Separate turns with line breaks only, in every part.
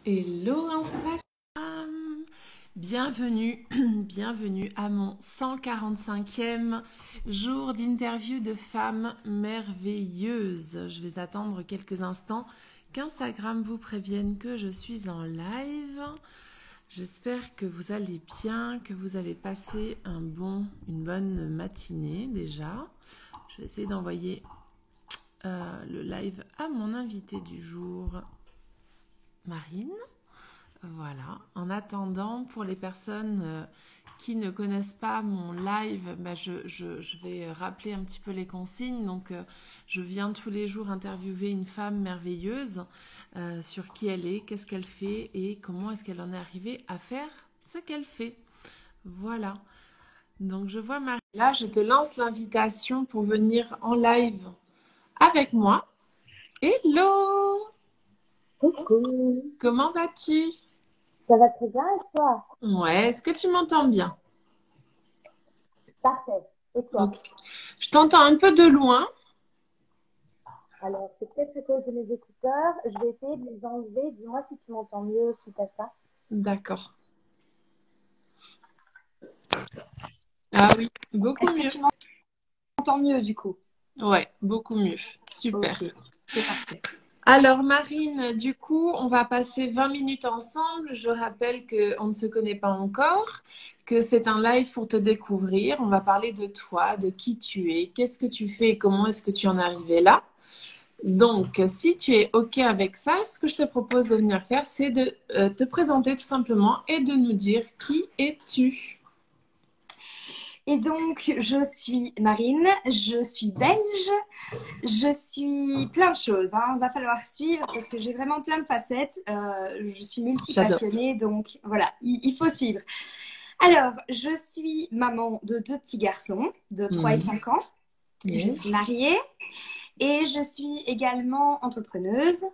Hello Instagram! Bienvenue, bienvenue à mon 145e jour d'interview de femmes merveilleuses. Je vais attendre quelques instants qu'Instagram vous prévienne que je suis en live. J'espère que vous allez bien, que vous avez passé une bonne matinée déjà. Je vais essayer d'envoyer le live à mon invité du jour, Marine. Voilà. En attendant, pour les personnes qui ne connaissent pas mon live, je vais rappeler un petit peu les consignes. Donc, je viens tous les jours interviewer une femme merveilleuse sur qui elle est, qu'est-ce qu'elle fait et comment est-ce qu'elle en est arrivée à faire ce qu'elle fait. Voilà. Donc, je vois Marie. Là, je te lance l'invitation pour venir en live avec moi. Hello!
Coucou,
Comment vas-tu?
ça va très bien et toi?
Ouais, est-ce que tu m'entends bien?
Parfait. Et
Ok.
toi?
Je t'entends un peu de loin.
Alors, c'est peut-être à cause de mes écouteurs. Je vais essayer de les enlever. Dis-moi si tu m'entends mieux suite à ça.
D'accord. Ah oui, beaucoup
Est-ce que
mieux.
tu m'entends mieux du coup?
Ouais, beaucoup mieux.
Ok,
Super.
c'est parfait.
Alors Marine, du coup, on va passer 20 minutes ensemble. Je rappelle qu'on ne se connaît pas encore, que c'est un live pour te découvrir. On va parler de toi, de qui tu es, qu'est-ce que tu fais et comment est-ce que tu en es arrivé là. Donc, si tu es OK avec ça, ce que je te propose de venir faire, c'est de te présenter tout simplement et de nous dire qui es-tu.
Et donc, je suis Marine, je suis belge, je suis plein de choses. Va falloir suivre parce que j'ai vraiment plein de facettes. Je suis
J'adore.
multipassionnée, donc voilà, il faut suivre. Alors, je suis maman de deux petits garçons de 3 et
Mhm.
5 ans. Je
Yes.
suis mariée. Et je suis également entrepreneuse.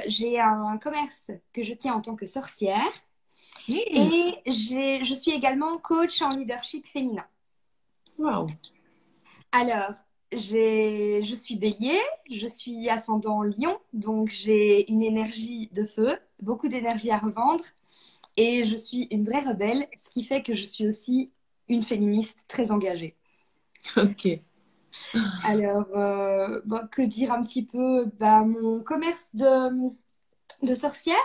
J'ai un commerce que je tiens en tant que sorcière.
Hmm.
Et je suis également coach en leadership féminin.
Wow.
Alors, je suis bélier, je suis ascendant lion, donc j'ai une énergie de feu, beaucoup d'énergie à revendre. Et je suis une vraie rebelle, ce qui fait que je suis aussi une féministe très engagée.
Ok.
Alors, que dire un petit peu mon commerce de sorcière.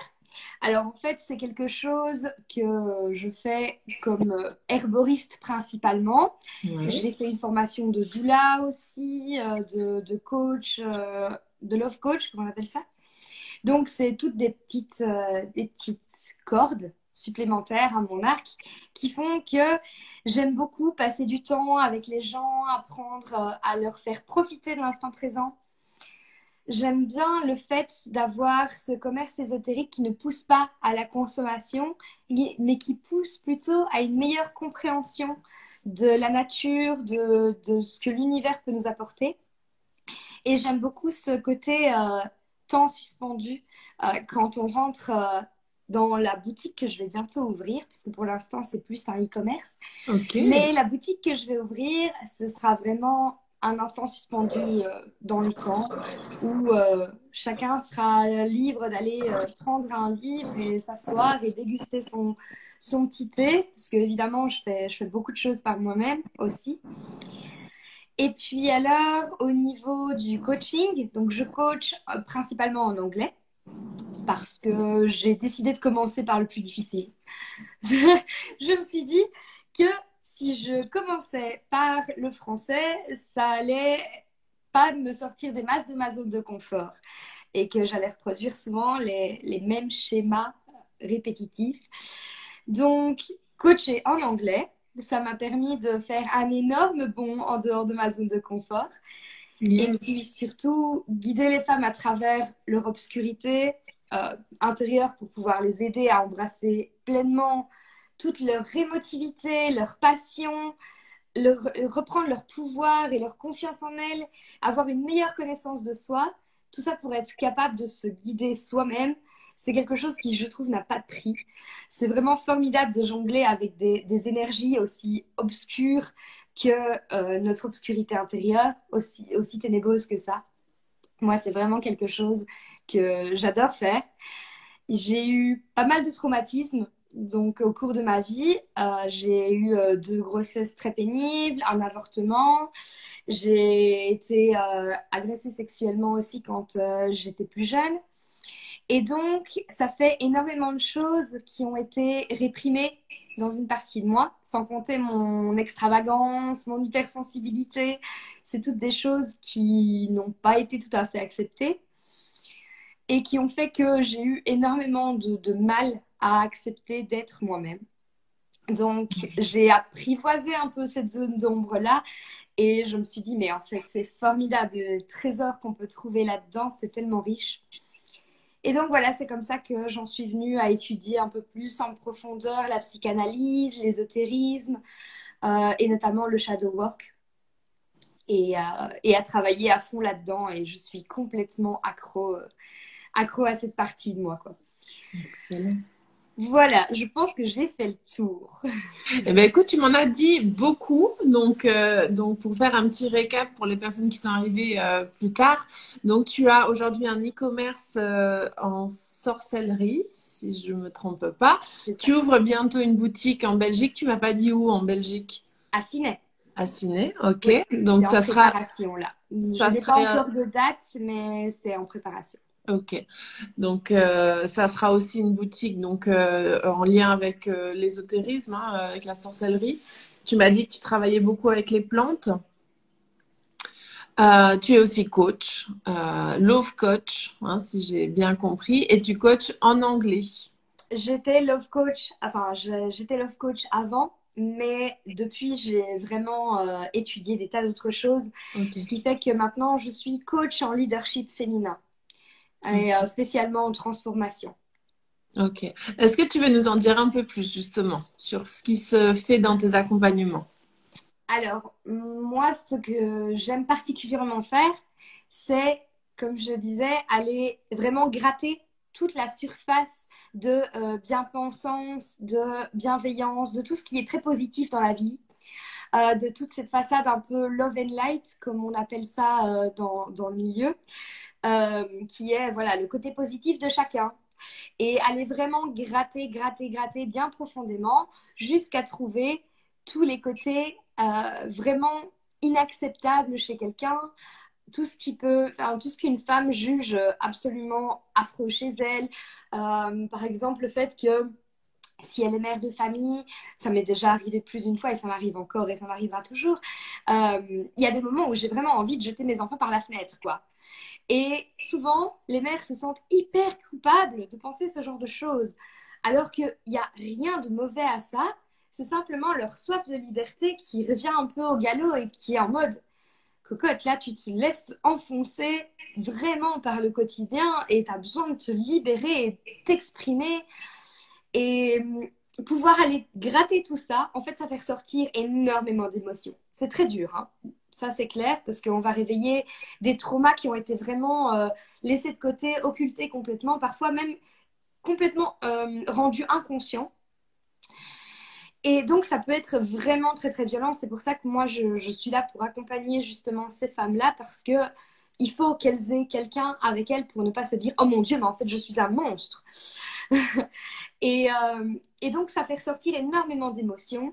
Alors en fait, c'est quelque chose que je fais comme herboriste principalement.
Ouais.
J'ai fait une formation de doula aussi, de coach, de love coach, comment on appelle ça. Donc c'est toutes des petites cordes supplémentaires à mon arc qui font que j'aime beaucoup passer du temps avec les gens, apprendre à leur faire profiter de l'instant présent. J'aime bien le fait d'avoir ce commerce ésotérique qui ne pousse pas à la consommation, mais qui pousse plutôt à une meilleure compréhension de la nature, de ce que l'univers peut nous apporter. Et j'aime beaucoup ce côté temps suspendu quand on rentre dans la boutique que je vais bientôt ouvrir, puisque pour l'instant c'est plus un e-commerce.
Ok.
Mais la boutique que je vais ouvrir, ce sera vraiment un instant suspendu dans le temps où chacun sera libre d'aller prendre un livre et s'asseoir et déguster son petit thé, parce que évidemment, je fais beaucoup de choses par moi-même aussi. Et puis alors, au niveau du coaching, donc je coach principalement en anglais parce que j'ai décidé de commencer par le plus difficile. Je me suis dit que si je commençais par le français, ça allait pas me sortir des masses de ma zone de confort et que j'allais reproduire souvent les mêmes schémas répétitifs. Donc, coacher en anglais, ça m'a permis de faire un énorme bond en dehors de ma zone de confort. Et
Yes.
puis surtout, guider les femmes à travers leur obscurité intérieure pour pouvoir les aider à embrasser pleinement toute leur émotivité, leur passion, reprendre leur pouvoir et leur confiance en elles, avoir une meilleure connaissance de soi, tout ça pour être capable de se guider soi-même. C'est quelque chose qui, je trouve, n'a pas de prix. C'est vraiment formidable de jongler avec des énergies aussi obscures que notre obscurité intérieure, aussi ténébreuse que ça. Moi, c'est vraiment quelque chose que j'adore faire. j'ai eu pas mal de traumatismes. Donc, au cours de ma vie, j'ai eu deux grossesses très pénibles, un avortement. J'ai été agressée sexuellement aussi quand j'étais plus jeune. Et donc, ça fait énormément de choses qui ont été réprimées dans une partie de moi, sans compter mon extravagance, mon hypersensibilité. C'est toutes des choses qui n'ont pas été tout à fait acceptées et qui ont fait que j'ai eu énormément de mal à accepter d'être moi-même. Donc, j'ai apprivoisé un peu cette zone d'ombre-là et je me suis dit, mais en fait, c'est formidable. Le trésor qu'on peut trouver là-dedans, c'est tellement riche. Et donc voilà, c'est comme ça que j'en suis venue à étudier un peu plus en profondeur la psychanalyse, l'ésotérisme et notamment le shadow work et à travailler à fond là-dedans. Et je suis complètement accro à cette partie de moi, quoi.
Excellent.
Voilà, je pense que j'ai fait le tour.
Eh ben, écoute, tu m'en as dit beaucoup. Donc, pour faire un petit récap pour les personnes qui sont arrivées plus tard. Donc, tu as aujourd'hui un e-commerce en sorcellerie, si je me trompe pas.
C'est ça.
Tu ouvres bientôt une boutique en Belgique. Tu m'as pas dit où en Belgique?
À Ciné.
À Ciné, ok.
Oui,
Donc,
c'est en préparation là. Je
ça
n'ai pas
serait,
encore de date, mais c'est en préparation.
ok. Donc, ça sera aussi une boutique donc en lien avec l'ésotérisme, hein, avec la sorcellerie. Tu m'as dit que tu travaillais beaucoup avec les plantes. Tu es aussi coach, love coach, hein, si j'ai bien compris, et tu coaches en anglais.
J'étais love coach, enfin, j'étais love coach avant, mais depuis, j'ai vraiment étudié des tas d'autres choses, ce
Ok.
qui fait que maintenant, je suis coach en leadership féminin et spécialement en transformation.
Ok. Est-ce que tu veux nous en dire un peu plus justement sur ce qui se fait dans tes accompagnements?
Alors, moi, ce que j'aime particulièrement faire, c'est, comme je disais, aller vraiment gratter toute la surface de bien-pensance, de bienveillance, de tout ce qui est très positif dans la vie, de toute cette façade un peu love and light, comme on appelle ça dans le milieu, qui est voilà, le côté positif de chacun. Et aller vraiment gratter, gratter, gratter bien profondément jusqu'à trouver tous les côtés vraiment inacceptables chez quelqu'un, tout ce qui peut, enfin, tout ce qu'une femme juge absolument affreux chez elle. Par exemple, le fait que si elle est mère de famille, ça m'est déjà arrivé plus d'une fois et ça m'arrive encore et ça m'arrivera toujours. Il y a des moments où j'ai vraiment envie de jeter mes enfants par la fenêtre, quoi. Et souvent, les mères se sentent hyper coupables de penser ce genre de choses, alors qu'il n'y a rien de mauvais à ça. C'est simplement leur soif de liberté qui revient un peu au galop et qui est en mode cocotte, là, tu te laisses enfoncer vraiment par le quotidien et tu as besoin de te libérer et t'exprimer. Et pouvoir aller gratter tout ça, en fait, ça fait ressortir énormément d'émotions. C'est très dur, hein. Ça, c'est clair, parce qu'on va réveiller des traumas qui ont été vraiment laissés de côté, occultés complètement, parfois même complètement rendus inconscients. Et donc, ça peut être vraiment très, très violent. C'est pour ça que moi, je suis là pour accompagner justement ces femmes-là, parce que il faut qu'elles aient quelqu'un avec elles pour ne pas se dire « Oh mon Dieu, mais en fait, je suis un monstre !» et donc, ça fait ressortir énormément d'émotions.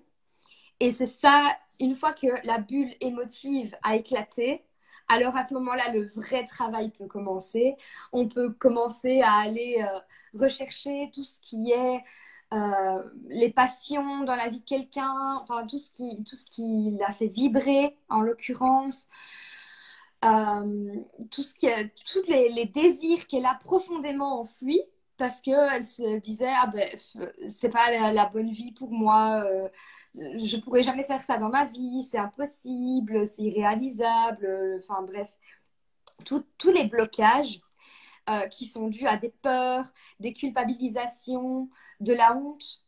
Et c'est ça, une fois que la bulle émotive a éclaté, alors à ce moment-là, le vrai travail peut commencer. On peut commencer à aller rechercher tout ce qui est les passions dans la vie de quelqu'un, enfin tout ce qui l'a fait vibrer en l'occurrence, tous les désirs qu'elle a profondément enfouis parce qu'elle se disait ah ben c'est pas la bonne vie pour moi, je pourrais jamais faire ça dans ma vie, c'est impossible, c'est irréalisable, enfin bref, tous les blocages qui sont dus à des peurs, des culpabilisations, de la honte.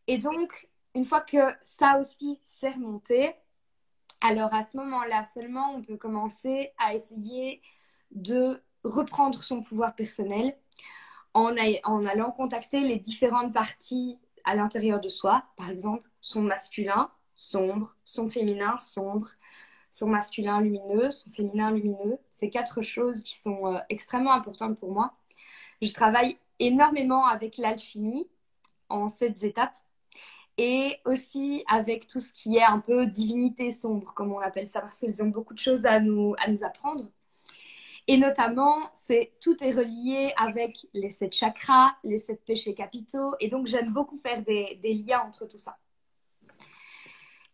Et donc, une fois que ça aussi s'est remonté, alors à ce moment-là seulement, on peut commencer à essayer de reprendre son pouvoir personnel en allant contacter les différentes parties à l'intérieur de soi, par exemple son masculin sombre, son féminin sombre, son masculin lumineux, son féminin lumineux. C'est quatre choses qui sont extrêmement importantes pour moi. Je travaille énormément avec l'alchimie en 7 étapes et aussi avec tout ce qui est un peu divinité sombre, comme on appelle ça, parce qu'ils ont beaucoup de choses à nous apprendre. Et notamment, tout est relié avec les 7 chakras, les 7 péchés capitaux. Et donc, j'aime beaucoup faire des liens entre tout ça.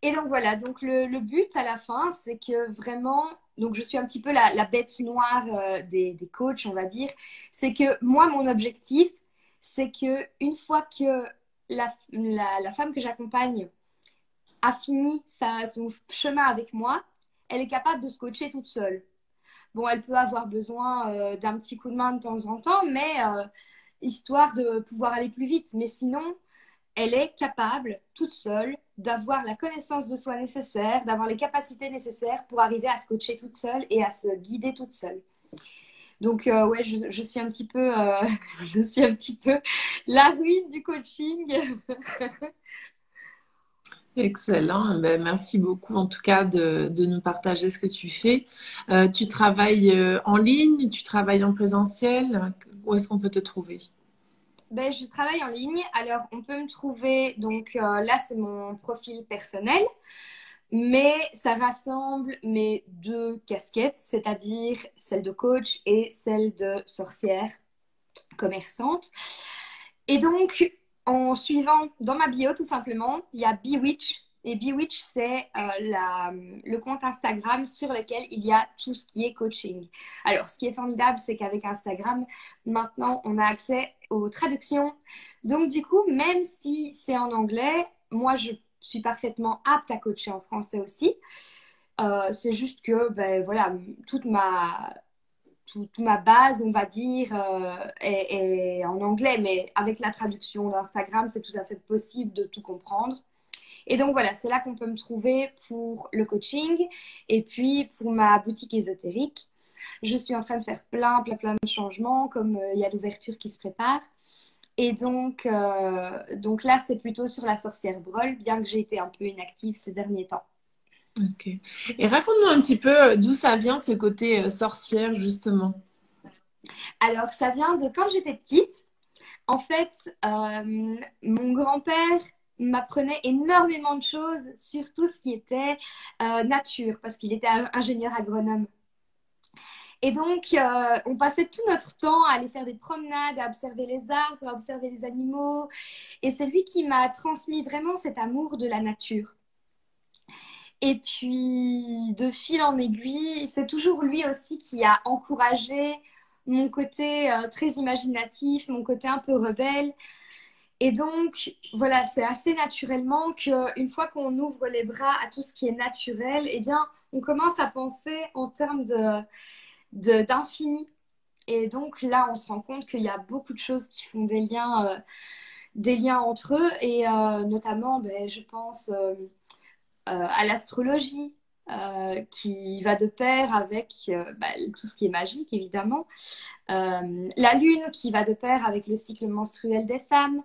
Et donc, voilà. Donc, le but à la fin, c'est que vraiment, donc je suis un petit peu la bête noire des coachs, on va dire. C'est que moi, mon objectif, c'est que une fois que la femme que j'accompagne a fini son chemin avec moi, elle est capable de se coacher toute seule. Bon, elle peut avoir besoin d'un petit coup de main de temps en temps, mais histoire de pouvoir aller plus vite. Mais sinon, elle est capable, toute seule, d'avoir la connaissance de soi nécessaire, d'avoir les capacités nécessaires pour arriver à se coacher toute seule et à se guider toute seule. Donc, ouais, je suis un petit peu, je suis un petit peu la ruine du coaching.
Excellent. Ben, merci beaucoup en tout cas de nous partager ce que tu fais. Tu travailles en ligne, tu travailles en présentiel. Où est-ce qu'on peut te trouver?
Ben, je travaille en ligne. Alors, on peut me trouver, donc là, c'est mon profil personnel, mais ça rassemble mes 2 casquettes, c'est-à-dire celle de coach et celle de sorcière commerçante. Et donc, en suivant dans ma bio, tout simplement, il y a Bewitch. Et Bewitch, c'est le compte Instagram sur lequel il y a tout ce qui est coaching. Alors, ce qui est formidable, c'est qu'avec Instagram, maintenant, on a accès aux traductions. Donc, du coup, même si c'est en anglais, moi, je suis parfaitement apte à coacher en français aussi. C'est juste que, ben voilà, toute ma base, on va dire, est en anglais, mais avec la traduction d'Instagram, c'est tout à fait possible de tout comprendre. Et donc voilà, c'est là qu'on peut me trouver pour le coaching et puis pour ma boutique ésotérique. Je suis en train de faire plein de changements, comme il y a l'ouverture qui se prépare. Et donc là, c'est plutôt sur la sorcière Brol, bien que j'ai été un peu inactive ces derniers temps.
Ok. Et raconte-nous un petit peu d'où ça vient ce côté sorcière justement.
Alors, ça vient de quand j'étais petite. En fait, mon grand-père m'apprenait énormément de choses sur tout ce qui était nature, parce qu'il était ingénieur agronome. Et donc, on passait tout notre temps à aller faire des promenades, à observer les arbres, à observer les animaux. Et c'est lui qui m'a transmis vraiment cet amour de la nature. Et puis, de fil en aiguille, c'est toujours lui aussi qui a encouragé mon côté très imaginatif, mon côté un peu rebelle. Et donc, voilà, c'est assez naturellement qu'une fois qu'on ouvre les bras à tout ce qui est naturel, eh bien, on commence à penser en termes d'infini. Et donc là, on se rend compte qu'il y a beaucoup de choses qui font des liens entre eux. Et notamment, ben, je pense à l'astrologie, qui va de pair avec tout ce qui est magique, évidemment. La lune qui va de pair avec le cycle menstruel des femmes.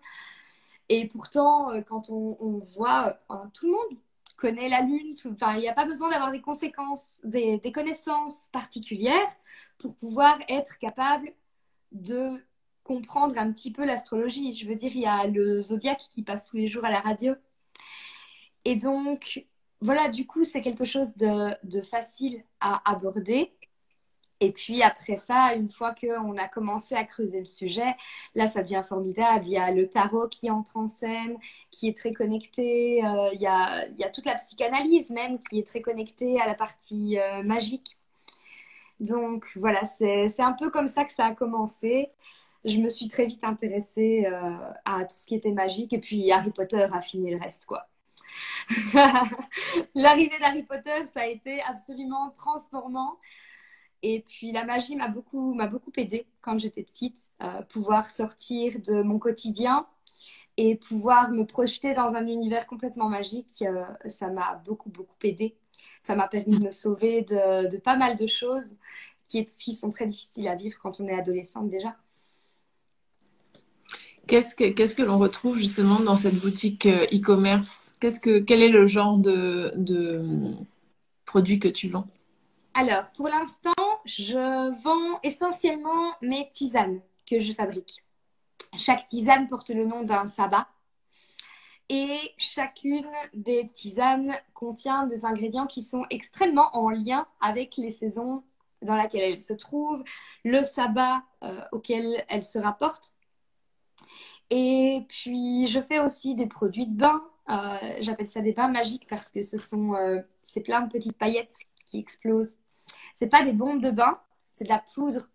Et pourtant, quand on voit, tout le monde connaît la lune, il n'y a pas besoin d'avoir des connaissances particulières pour pouvoir être capable de comprendre un petit peu l'astrologie. Je veux dire, il y a le zodiaque qui passe tous les jours à la radio. Et donc, voilà, du coup, c'est quelque chose de facile à aborder. Et puis après ça, une fois qu'on a commencé à creuser le sujet, là, ça devient formidable. Il y a le tarot qui entre en scène, qui est très connecté. Il y a toute la psychanalyse même qui est très connectée à la partie magique. Donc voilà, c'est un peu comme ça que ça a commencé. Je me suis très vite intéressée à tout ce qui était magique. Et puis Harry Potter a fini le reste, quoi. L'arrivée d'Harry Potter, ça a été absolument transformant. Et puis la magie m'a beaucoup aidée quand j'étais petite, pouvoir sortir de mon quotidien et pouvoir me projeter dans un univers complètement magique, ça m'a beaucoup aidée. Ça m'a permis de me sauver de pas mal de choses qui sont très difficiles à vivre quand on est adolescente déjà.
Qu'est-ce que l'on retrouve justement dans cette boutique e-commerce? Quel est le genre de produit que tu vends?
Alors, pour l'instant, je vends essentiellement mes tisanes que je fabrique. Chaque tisane porte le nom d'un sabbat. Et chacune des tisanes contient des ingrédients qui sont extrêmement en lien avec les saisons dans lesquelles elles se trouvent, le sabbat auquel elles se rapportent. Et puis, je fais aussi des produits de bain. J'appelle ça des bains magiques parce que c'est plein de petites paillettes qui explosent. C'est pas des bombes de bain, c'est de la poudre.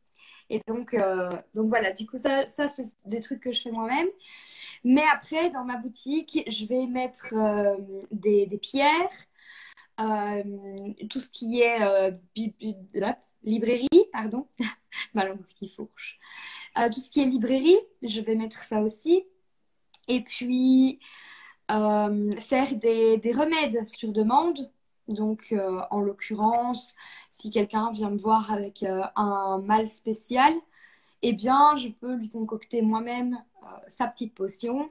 Et donc voilà, du coup, ça c'est des trucs que je fais moi-même. Mais après, dans ma boutique, je vais mettre des pierres, tout ce qui est librairie, pardon, ma langue qui fourche. Tout ce qui est librairie, je vais mettre ça aussi. Et puis, faire des remèdes sur demande. Donc, en l'occurrence, si quelqu'un vient me voir avec un mal spécial, eh bien, je peux lui concocter moi-même sa petite potion.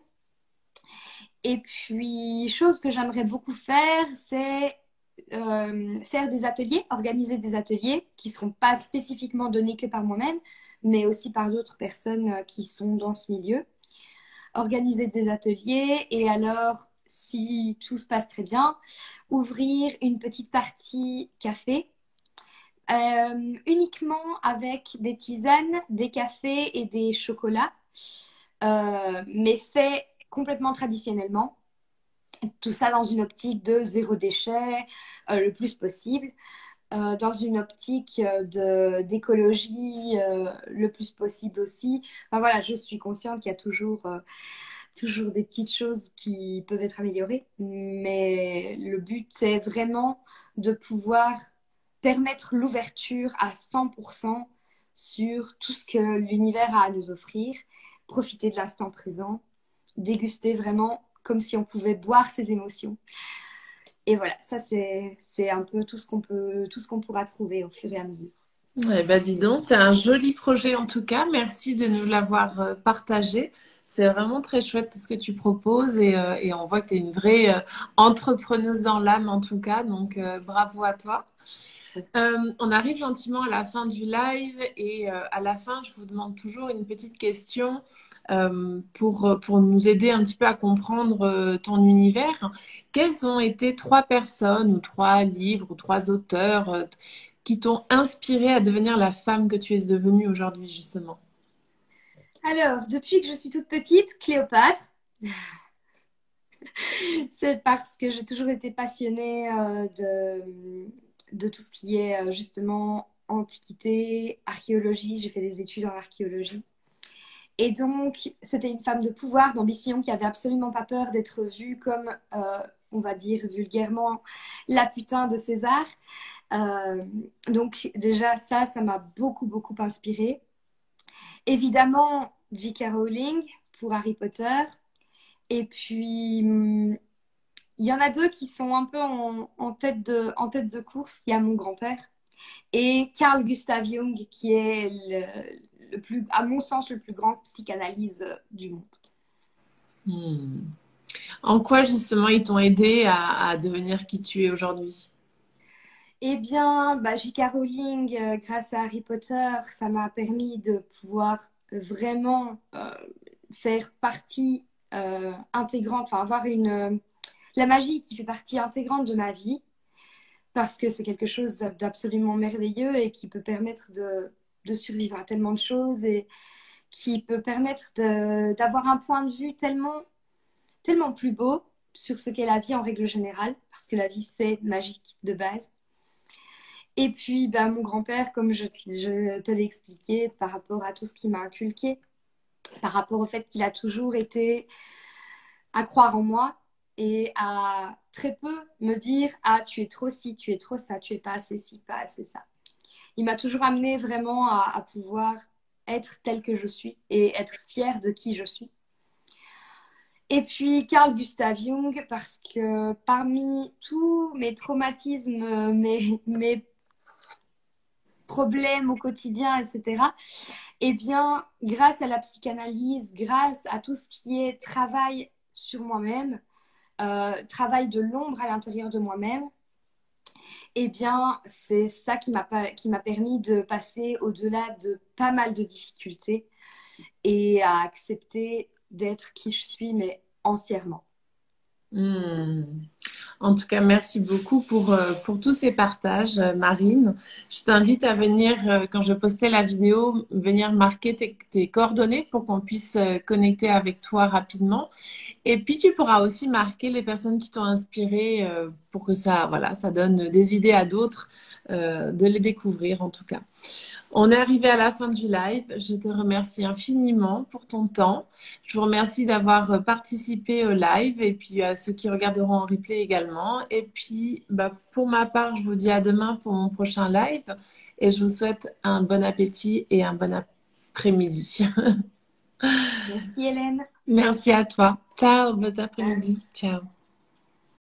Et puis, chose que j'aimerais beaucoup faire, c'est faire des ateliers, organiser des ateliers qui ne seront pas spécifiquement donnés que par moi-même, mais aussi par d'autres personnes qui sont dans ce milieu. Organiser des ateliers et alors, si tout se passe très bien, ouvrir une petite partie café, uniquement avec des tisanes, des cafés et des chocolats, mais fait complètement traditionnellement. Tout ça dans une optique de zéro déchet, le plus possible. Dans une optique d'écologie le plus possible aussi. Enfin, voilà, je suis consciente qu'il y a toujours des petites choses qui peuvent être améliorées, mais le but est vraiment de pouvoir permettre l'ouverture à 100% sur tout ce que l'univers a à nous offrir, profiter de l'instant présent, déguster vraiment comme si on pouvait boire ses émotions. Et voilà, ça c'est un peu tout ce qu'on pourra trouver au fur et à mesure.
Eh ben, dis donc, c'est un joli projet en tout cas. Merci de nous l'avoir partagé. C'est vraiment très chouette tout ce que tu proposes et on voit que tu es une vraie entrepreneuse dans l'âme en tout cas. Donc, bravo à toi. On arrive gentiment à la fin du live et à la fin, je vous demande toujours une petite question pour nous aider un petit peu à comprendre ton univers. Quelles ont été trois personnes ou trois livres ou trois auteurs qui t'ont inspiré à devenir la femme que tu es devenue aujourd'hui, justement?
Alors, depuis que je suis toute petite, Cléopâtre, c'est parce que j'ai toujours été passionnée de tout ce qui est justement antiquité, archéologie. J'ai fait des études en archéologie. Et donc, c'était une femme de pouvoir, d'ambition, qui avait absolument pas peur d'être vue comme, on va dire vulgairement, la putain de César. Euh, donc déjà, ça m'a beaucoup, beaucoup inspirée. Évidemment, J.K. Rowling pour Harry Potter. Et puis, il y en a deux qui sont un peu en tête de course. Il y a mon grand-père et Carl Gustav Jung, qui est le plus, à mon sens, le plus grand psychanalyste du monde.
Hmm. En quoi, justement, ils t'ont aidé à devenir qui tu es aujourd'hui?
Eh bien, J.K. Rowling, grâce à Harry Potter, ça m'a permis de pouvoir vraiment faire partie intégrante, enfin avoir la magie qui fait partie intégrante de ma vie, parce que c'est quelque chose d'absolument merveilleux et qui peut permettre de survivre à tellement de choses et qui peut permettre d'avoir un point de vue tellement, tellement plus beau sur ce qu'est la vie en règle générale, parce que la vie, c'est magique de base. Et puis, mon grand-père, comme je te l'ai expliqué, par rapport à tout ce qu'il m'a inculqué, par rapport au fait qu'il a toujours été à croire en moi et à très peu me dire, ah, tu es trop ci, tu es trop ça, tu es pas assez ci, pas assez ça. Il m'a toujours amené vraiment à pouvoir être telle que je suis et être fière de qui je suis. Et puis Carl Gustav Jung, parce que parmi tous mes traumatismes, mes problèmes au quotidien, etc., eh bien, grâce à la psychanalyse, grâce à tout ce qui est travail sur moi-même, travail de l'ombre à l'intérieur de moi-même, eh bien, c'est ça qui m'a permis de passer au-delà de pas mal de difficultés et à accepter d'être qui je suis, mais entièrement.
Hmm. En tout cas, merci beaucoup pour tous ces partages, Marine. Je t'invite à venir, quand je postais la vidéo, venir marquer tes coordonnées pour qu'on puisse connecter avec toi rapidement. Et puis, tu pourras aussi marquer les personnes qui t'ont inspiré pour que ça, voilà, ça donne des idées à d'autres de les découvrir en tout cas. On est arrivé à la fin du live. Je te remercie infiniment pour ton temps. Je vous remercie d'avoir participé au live et puis à ceux qui regarderont en replay également. Et puis, bah, pour ma part, je vous dis à demain pour mon prochain live et je vous souhaite un bon appétit et un bon après-midi.
Merci Hélène.
Merci à toi. Ciao, bon après-midi. Ciao.